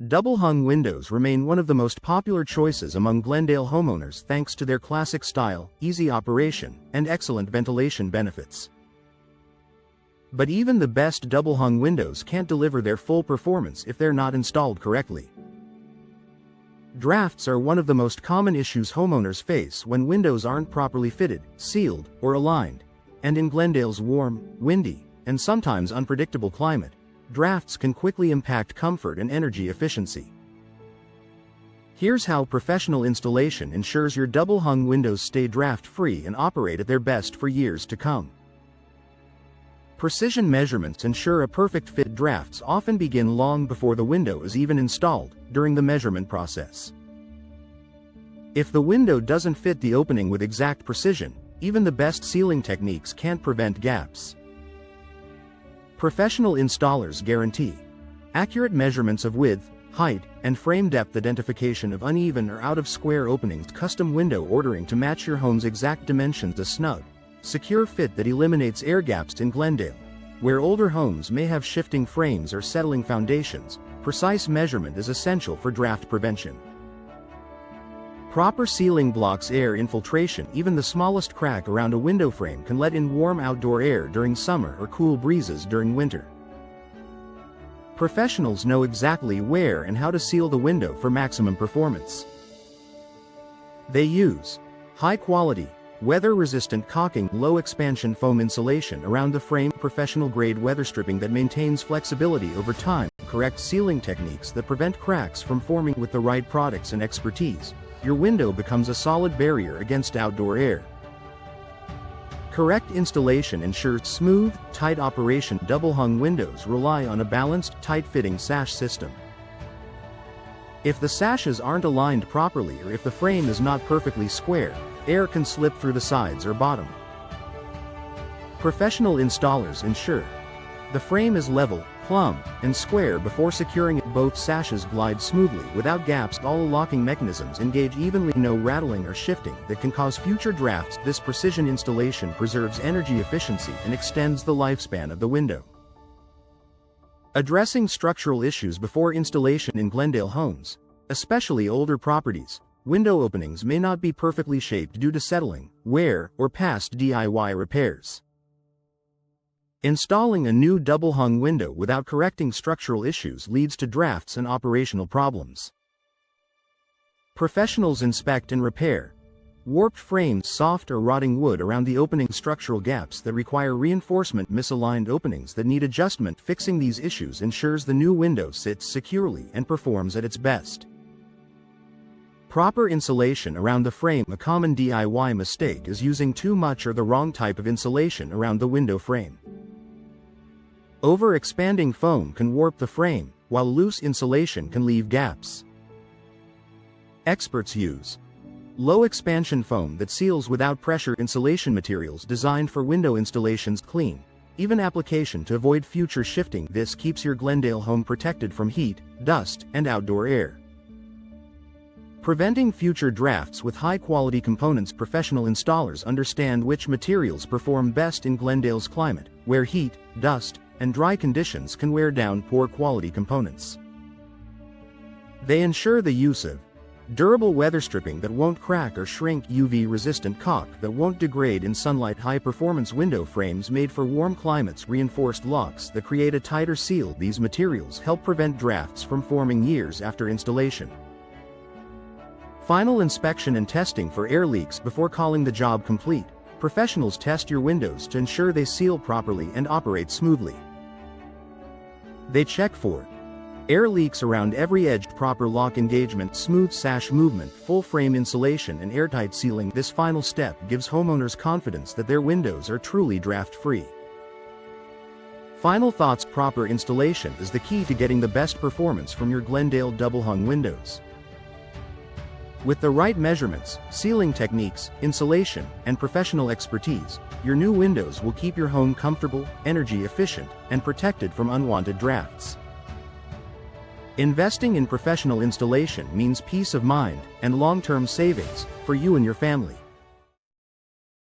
Double-hung windows remain one of the most popular choices among Glendale homeowners thanks to their classic style, easy operation, and excellent ventilation benefits. But even the best double-hung windows can't deliver their full performance if they're not installed correctly. Drafts are one of the most common issues homeowners face when windows aren't properly fitted, sealed, or aligned, and in Glendale's warm, windy, and sometimes unpredictable climate, drafts can quickly impact comfort and energy efficiency. Here's how professional installation ensures your double-hung windows stay draft-free and operate at their best for years to come. Precision measurements ensure a perfect fit. Drafts often begin long before the window is even installed, during the measurement process. If the window doesn't fit the opening with exact precision, even the best sealing techniques can't prevent gaps. Professional installers guarantee accurate measurements of width, height, and frame depth, identification of uneven or out-of-square openings, custom window ordering to match your home's exact dimensions, a snug, secure fit that eliminates air gaps. In Glendale, where older homes may have shifting frames or settling foundations, precise measurement is essential for draft prevention. Proper sealing blocks air infiltration. Even the smallest crack around a window frame can let in warm outdoor air during summer or cool breezes during winter. Professionals know exactly where and how to seal the window for maximum performance. They use high-quality, weather-resistant caulking, low-expansion foam insulation around the frame, professional-grade weather stripping that maintains flexibility over time, correct sealing techniques that prevent cracks from forming. With the right products and expertise, your window becomes a solid barrier against outdoor air. Correct installation ensures smooth, tight operation. Double-hung windows rely on a balanced, tight-fitting sash system. If the sashes aren't aligned properly or if the frame is not perfectly square, air can slip through the sides or bottom. Professional installers ensure the frame is level, plumb, and square before securing it. Both sashes glide smoothly without gaps. All locking mechanisms engage evenly. No rattling or shifting that can cause future drafts. This precision installation preserves energy efficiency and extends the lifespan of the window. Addressing structural issues before installation. In Glendale homes, especially older properties, window openings may not be perfectly shaped due to settling, wear, or past DIY repairs. Installing a new double-hung window without correcting structural issues leads to drafts and operational problems. Professionals inspect and repair warped frames, soft or rotting wood around the opening, structural gaps that require reinforcement, misaligned openings that need adjustment. Fixing these issues ensures the new window sits securely and performs at its best. Proper insulation around the frame. A common DIY mistake is using too much or the wrong type of insulation around the window frame. Over-expanding foam can warp the frame, while loose insulation can leave gaps. Experts use low-expansion foam that seals without pressure. Insulation materials designed for window installations. Clean, even application to avoid future shifting. This keeps your Glendale home protected from heat, dust, and outdoor air. Preventing future drafts with high-quality components. Professional installers understand which materials perform best in Glendale's climate, where heat, dust, and dry conditions can wear down poor quality components. They ensure the use of durable weather stripping that won't crack or shrink, UV-resistant caulk that won't degrade in sunlight, high-performance window frames made for warm climates, reinforced locks that create a tighter seal. These materials help prevent drafts from forming years after installation. Final inspection and testing for air leaks. Before calling the job complete, professionals test your windows to ensure they seal properly and operate smoothly. They check for air leaks around every edge, proper lock engagement, smooth sash movement, full frame insulation, and airtight sealing. This final step gives homeowners confidence that their windows are truly draft-free. Final thoughts: proper installation is the key to getting the best performance from your Glendale double-hung windows. With the right measurements, sealing techniques, insulation, and professional expertise, your new windows will keep your home comfortable, energy efficient, and protected from unwanted drafts. Investing in professional installation means peace of mind and long-term savings for you and your family.